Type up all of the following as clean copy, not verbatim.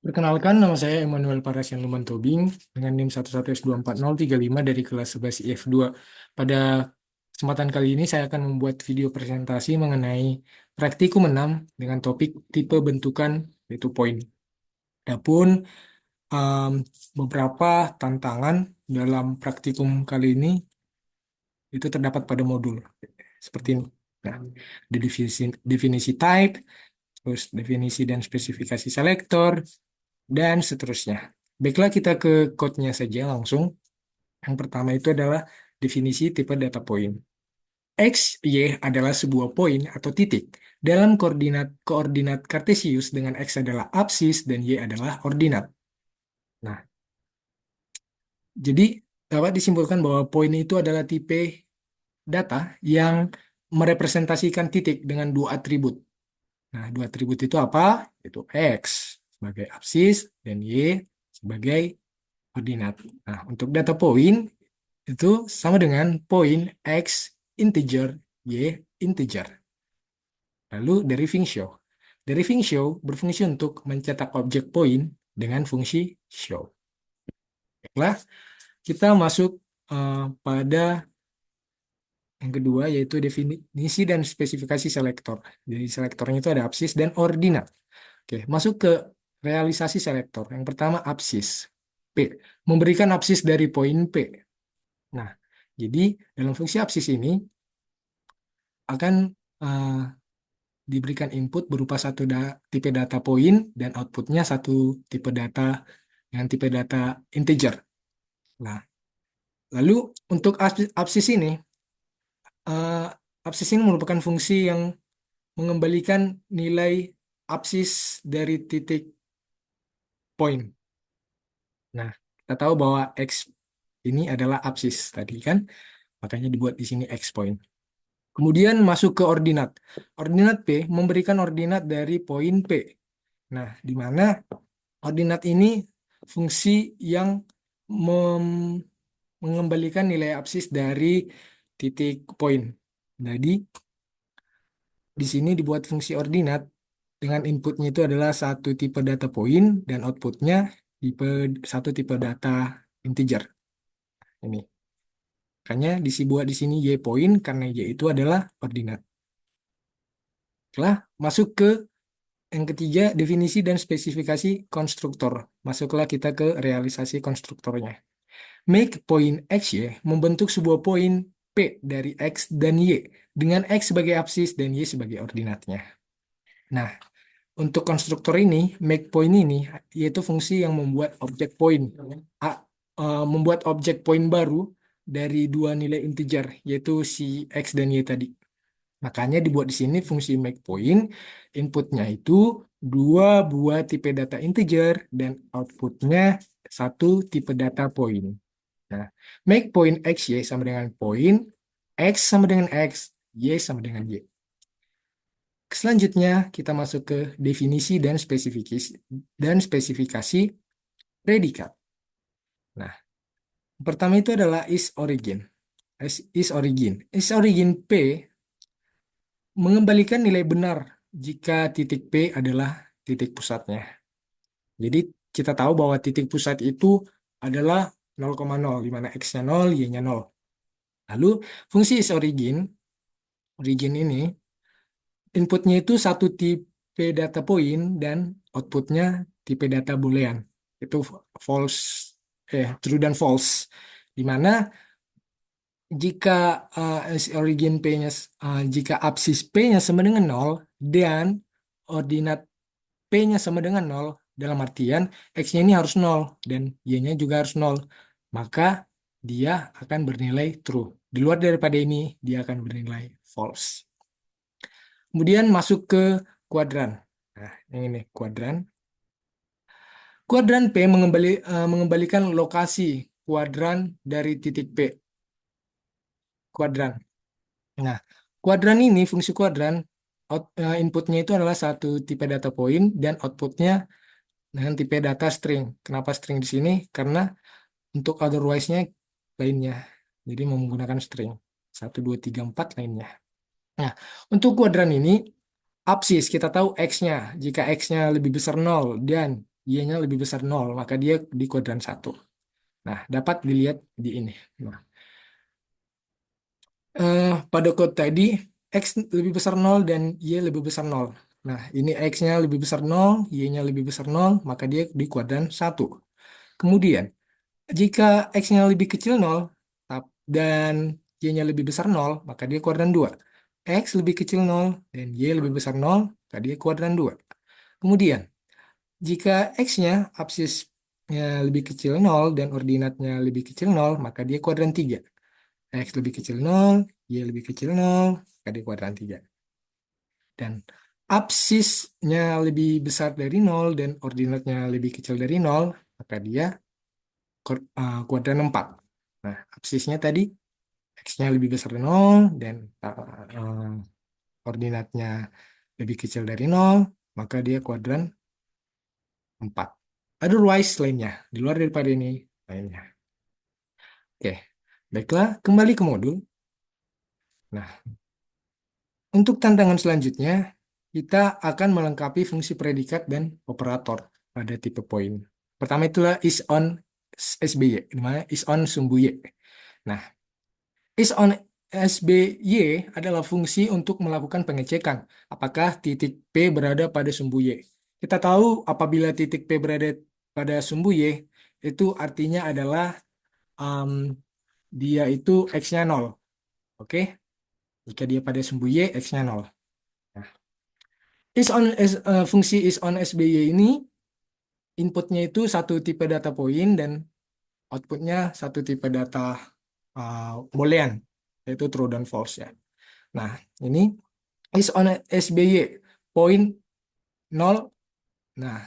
Perkenalkan, nama saya Emmanuel Parasian Luman Tobing dengan NIM 11S240335 dari kelas 11 IF2. Pada kesempatan kali ini saya akan membuat video presentasi mengenai praktikum 6 dengan topik tipe bentukan yaitu poin. Adapun um, beberapa tantangan dalam praktikum kali ini itu terdapat pada modul seperti ini. Nah, definisi type, terus definisi dan spesifikasi selektor, dan seterusnya. Baiklah, kita ke code-nya saja langsung. Yang pertama itu adalah definisi tipe data point. X, Y adalah sebuah poin atau titik dalam koordinat kartesius dengan X adalah absis dan Y adalah ordinat. Nah, jadi dapat disimpulkan bahwa poin itu adalah tipe data yang merepresentasikan titik dengan dua atribut. Nah, dua atribut itu apa? Itu X sebagai absis dan Y sebagai ordinat. Nah, untuk data point itu sama dengan poin X integer, Y integer. Lalu deriving show. Deriving show berfungsi untuk mencetak objek poin dengan fungsi show. Baiklah, kita masuk pada yang kedua yaitu definisi dan spesifikasi selektor. Jadi selektornya itu ada absis dan ordinat. Oke, masuk ke realisasi selektor. Yang pertama absis. P. Memberikan absis dari poin P. Nah, jadi dalam fungsi absis ini akan eh, diberikan input berupa tipe data poin dan outputnya satu tipe data dengan tipe data integer. Nah, lalu untuk absis ini, eh, absis ini merupakan fungsi yang mengembalikan nilai absis dari titik poin. Nah, kita tahu bahwa X ini adalah absis tadi kan, makanya dibuat di sini X point. Kemudian masuk ke ordinat. Ordinat P memberikan ordinat dari poin P. Nah, di mana ordinat ini fungsi yang mengembalikan nilai absis dari titik poin. Jadi, di sini dibuat fungsi ordinat dengan inputnya itu adalah satu tipe data poin dan outputnya satu tipe data integer. Ini. Makanya dibuat di sini Y point karena Y itu adalah ordinat. Setelah masuk ke yang ketiga, definisi dan spesifikasi konstruktor. Masuklah kita ke realisasi konstruktornya. Make point X, Y membentuk sebuah poin P dari X dan Y dengan X sebagai absis dan Y sebagai ordinatnya. Nah, untuk konstruktor ini, make point ini yaitu fungsi yang membuat objek point, membuat objek point baru dari dua nilai integer, yaitu si X dan Y tadi. Makanya dibuat di sini fungsi make point, inputnya itu dua buah tipe data integer dan outputnya satu tipe data point. Nah, make point X, Y sama dengan point, X sama dengan X, Y sama dengan Y. Selanjutnya kita masuk ke definisi dan spesifikasi predikat. Nah, pertama itu adalah is origin. Is origin P mengembalikan nilai benar jika titik P adalah titik pusatnya. Jadi kita tahu bahwa titik pusat itu adalah 0,0, di mana X-nya 0, Y-nya 0. Lalu fungsi origin ini inputnya itu satu tipe data point dan outputnya tipe data boolean. Itu false, true dan false. Di mana jika origin P-nya, jika absis P-nya sama dengan 0 dan ordinat P-nya sama dengan 0, dalam artian X-nya ini harus 0 dan Y-nya juga harus 0, maka dia akan bernilai true. Di luar daripada ini, dia akan bernilai false. Kemudian masuk ke kuadran. Nah, yang ini kuadran. Kuadran P mengembalikan lokasi kuadran dari titik P. Kuadran. Nah, kuadran ini, fungsi kuadran, inputnya itu adalah satu tipe data point dan outputnya dengan tipe data string. Kenapa string di sini? Karena untuk otherwise-nya lainnya. Jadi menggunakan string. 1, 2, 3, 4 lainnya. Nah, untuk kuadran ini, absis kita tahu X-nya. Jika X-nya lebih besar 0 dan Y-nya lebih besar 0, maka dia di kuadran 1. Nah, dapat dilihat di ini. Nah, pada kode tadi, X lebih besar 0 dan Y lebih besar 0. Nah, ini X-nya lebih besar 0, Y-nya lebih besar 0, maka dia di kuadran 1. Kemudian, jika X-nya lebih kecil 0 dan Y-nya lebih besar 0, maka dia kuadran 2. X lebih kecil 0 dan Y lebih besar 0, maka dia kuadran 2. Kemudian, jika X-nya absisnya lebih kecil 0 dan ordinatnya lebih kecil 0, maka dia kuadran 3. X lebih kecil 0, Y lebih kecil 0, maka dia kuadran 3. Dan absisnya lebih besar dari 0 dan ordinatnya lebih kecil dari 0, maka dia kuadran 4. Nah, absisnya tadi X-nya lebih besar dari 0 dan ordinatnya lebih kecil dari 0, maka dia kuadran 4. Otherwise lainnya, di luar daripada ini lainnya. Oke, baiklah, kembali ke modul. Nah, untuk tantangan selanjutnya, kita akan melengkapi fungsi predikat dan operator pada tipe poin. Pertama itulah is on SBY, di mana is on sumbu Y. Nah, is on SBY adalah fungsi untuk melakukan pengecekan apakah titik P berada pada sumbu Y. Kita tahu apabila titik P berada pada sumbu Y, itu artinya adalah um, dia itu X-nya 0. Oke? Jika dia pada sumbu Y, X-nya 0. Nah, fungsi is on SBY ini inputnya itu satu tipe data point dan outputnya satu tipe data uh, boolean, yaitu true dan false ya. Nah, ini is on SBY point 0. Nah,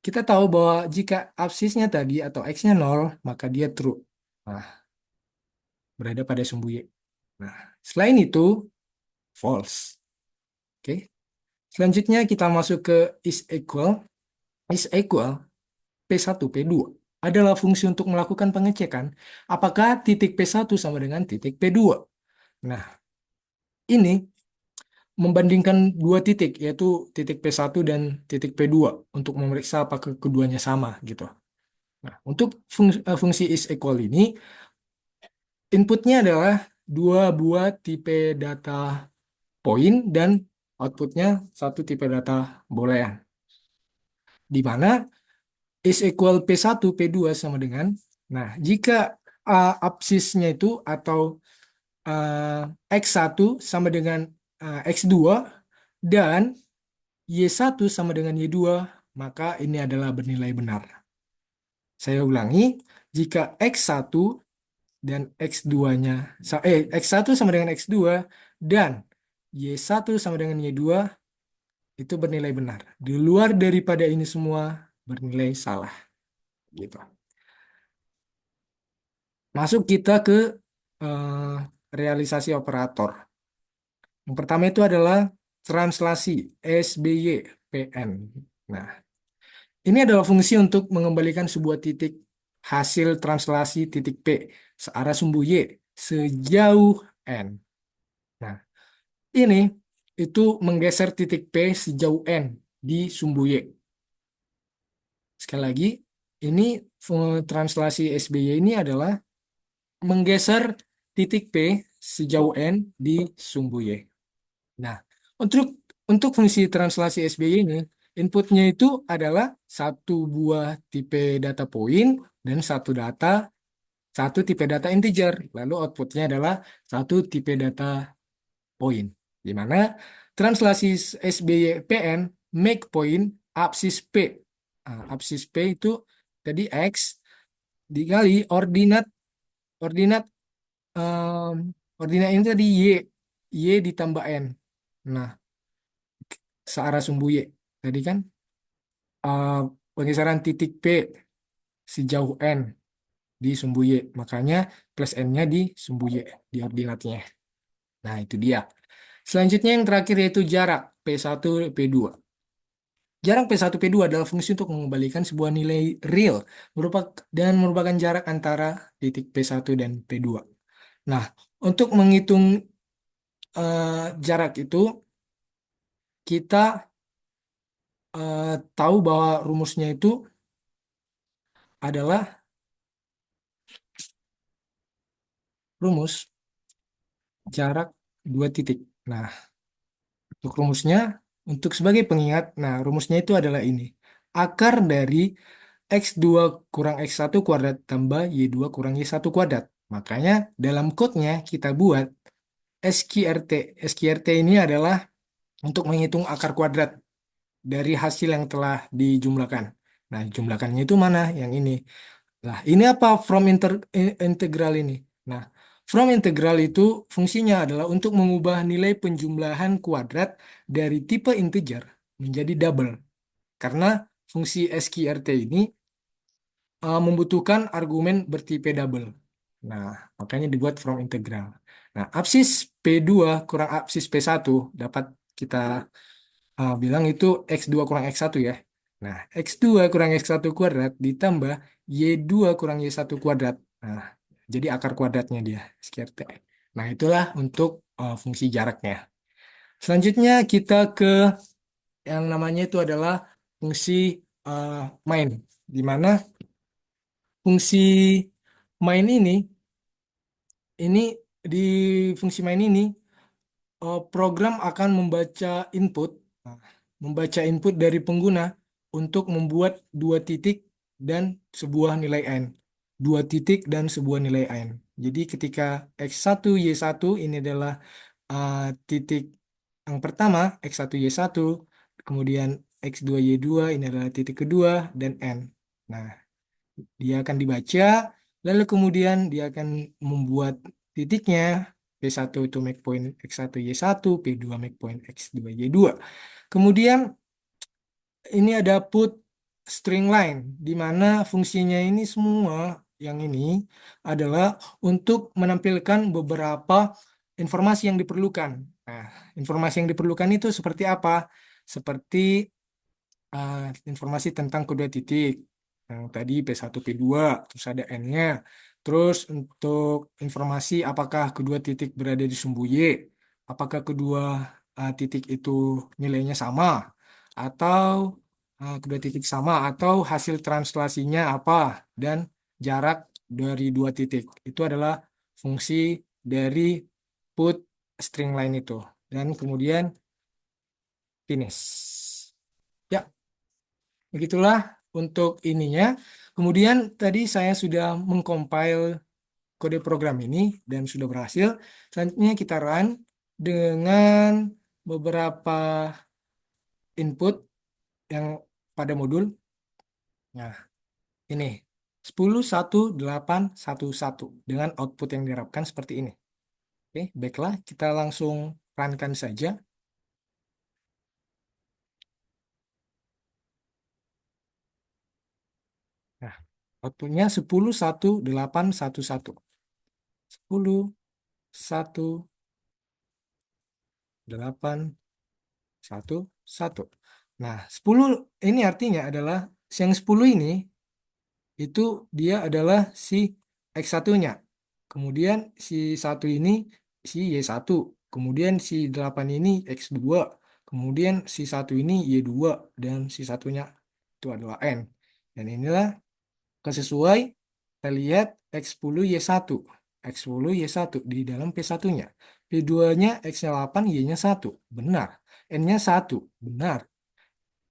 kita tahu bahwa jika absisnya tadi atau X-nya 0, maka dia true. Nah, berada pada sumbu Y. Nah, selain itu, false. Oke. Selanjutnya kita masuk ke is equal. Is equal P1, P2 adalah fungsi untuk melakukan pengecekan apakah titik P1 sama dengan titik P2. Nah, ini membandingkan dua titik, yaitu titik P1 dan titik P2 untuk memeriksa apakah keduanya sama gitu. Nah, untuk fungsi is equal ini, inputnya adalah dua buah tipe data point dan outputnya satu tipe data boolean. Di mana is equal P1, P2 sama dengan, nah, jika absisnya itu atau X1 sama dengan X2 dan Y1 sama dengan Y2, maka ini adalah bernilai benar. Saya ulangi, jika X1 dan X2-nya, X1 sama dengan X2 dan Y1 sama dengan Y2, itu bernilai benar. Di luar daripada ini semua, bernilai salah. Gitu. Masuk kita ke eh, realisasi operator. Yang pertama itu adalah translasi SBY PN. Nah, ini adalah fungsi untuk mengembalikan sebuah titik hasil translasi titik P searah sumbu Y sejauh N. Nah, ini itu menggeser titik P sejauh N di sumbu Y. Sekali lagi, ini translasi SBY ini adalah menggeser titik P sejauh N di sumbu Y. Nah, untuk fungsi translasi SBY ini, inputnya itu adalah satu buah tipe data point dan satu tipe data integer. Lalu outputnya adalah satu tipe data point. Di mana translasi SBY PN make point absis P. Nah, absis P itu tadi X dikali ordinat ordinat em, ordinat ini tadi Y ditambah N. Nah, searah sumbu Y. Tadi kan uh, pergeseran titik P sejauh N di sumbu Y. Makanya plus N-nya di sumbu Y, di ordinatnya. Nah, itu dia. Selanjutnya yang terakhir yaitu jarak P1, P2. Jarak P1, P2 adalah fungsi untuk mengembalikan sebuah nilai real dan merupakan jarak antara titik P1 dan P2. Nah, untuk menghitung jarak itu, kita tahu bahwa rumusnya itu adalah rumus jarak dua titik. Nah, untuk rumusnya, untuk sebagai pengingat, nah rumusnya itu adalah ini. Akar dari X2 kurang X1 kuadrat tambah Y2 kurang Y1 kuadrat. Makanya dalam code-nya kita buat SQRT. SQRT ini adalah untuk menghitung akar kuadrat dari hasil yang telah dijumlahkan. Nah, jumlahkannya itu mana? Yang ini. Nah, ini apa integral ini? Nah, from integral itu fungsinya adalah untuk mengubah nilai penjumlahan kuadrat dari tipe integer menjadi double. Karena fungsi SQRT ini membutuhkan argumen bertipe double. Nah, makanya dibuat from integral. Nah, absis P2 kurang absis P1 dapat kita bilang itu X2 kurang X1 ya. Nah, X2 kurang X1 kuadrat ditambah Y2 kurang Y1 kuadrat. Nah, jadi akar kuadratnya dia, SQRT. Nah, itulah untuk fungsi jaraknya. Selanjutnya kita ke yang namanya itu adalah fungsi eh, main. Di mana fungsi main ini di fungsi main ini program akan nah, membaca input dari pengguna untuk membuat dua titik dan sebuah nilai n. Dua titik dan sebuah nilai n. Jadi ketika x1 y1 ini adalah titik yang pertama x1 y1, kemudian x2 y2 ini adalah titik kedua dan n. Nah, dia akan dibaca, lalu kemudian dia akan membuat titiknya. P1 itu make point X1 Y1, P2 make point X2 Y2. Kemudian ini ada put string line, di mana fungsinya ini semua yang ini adalah untuk menampilkan beberapa informasi yang diperlukan. Nah, informasi yang diperlukan itu seperti apa? Seperti uh, informasi tentang kedua titik. Yang tadi P1, P2, terus ada N-nya. Terus untuk informasi apakah kedua titik berada di sumbu Y, apakah kedua titik itu nilainya sama, atau kedua titik sama, atau hasil translasinya apa, dan jarak dari dua titik. Itu adalah fungsi dari put string line itu. Dan kemudian finish. Ya, begitulah untuk ininya. Kemudian tadi saya sudah mengcompile kode program ini dan sudah berhasil. Selanjutnya kita run dengan beberapa input yang pada modul. Nah, ini 10.1.8.1.1 dengan output yang diharapkan seperti ini. Oke, baiklah, kita langsung runkan saja. Nah, outputnya 10.1.8.1.1. 10.1.8.1.1. Nah, 10 ini artinya adalah yang 10 ini itu dia adalah si X1-nya. Kemudian si satu ini si Y1. Kemudian si 8 ini X2. Kemudian si satu ini Y2 dan si satunya itu adalah N. Dan inilah kesesuai kita lihat X10 Y1. X10 Y1 di dalam P1-nya. P2-nya X-nya 8, Y-nya 1. Benar. N-nya 1. Benar.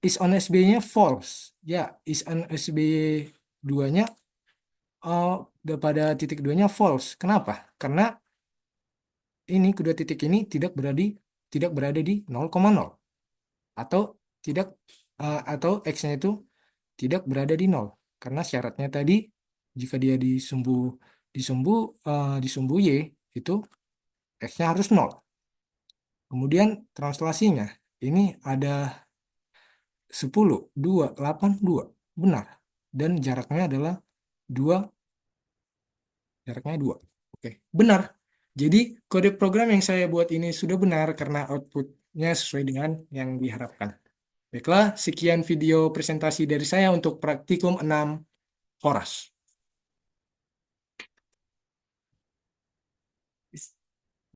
Is on SB-nya false. Ya, is on SB 2-nya pada titik 2-nya false. Kenapa? Karena ini kedua titik ini tidak berada di 0,0 atau tidak atau X-nya itu tidak berada di 0. Karena syaratnya tadi jika dia disumbu disumbu Y itu X-nya harus 0. Kemudian translasinya ini ada 10, 2, 8, 2. Benar. Dan jaraknya 2. Oke, benar. Jadi kode program yang saya buat ini sudah benar karena outputnya sesuai dengan yang diharapkan. Baiklah, sekian video presentasi dari saya untuk praktikum 6 Horas.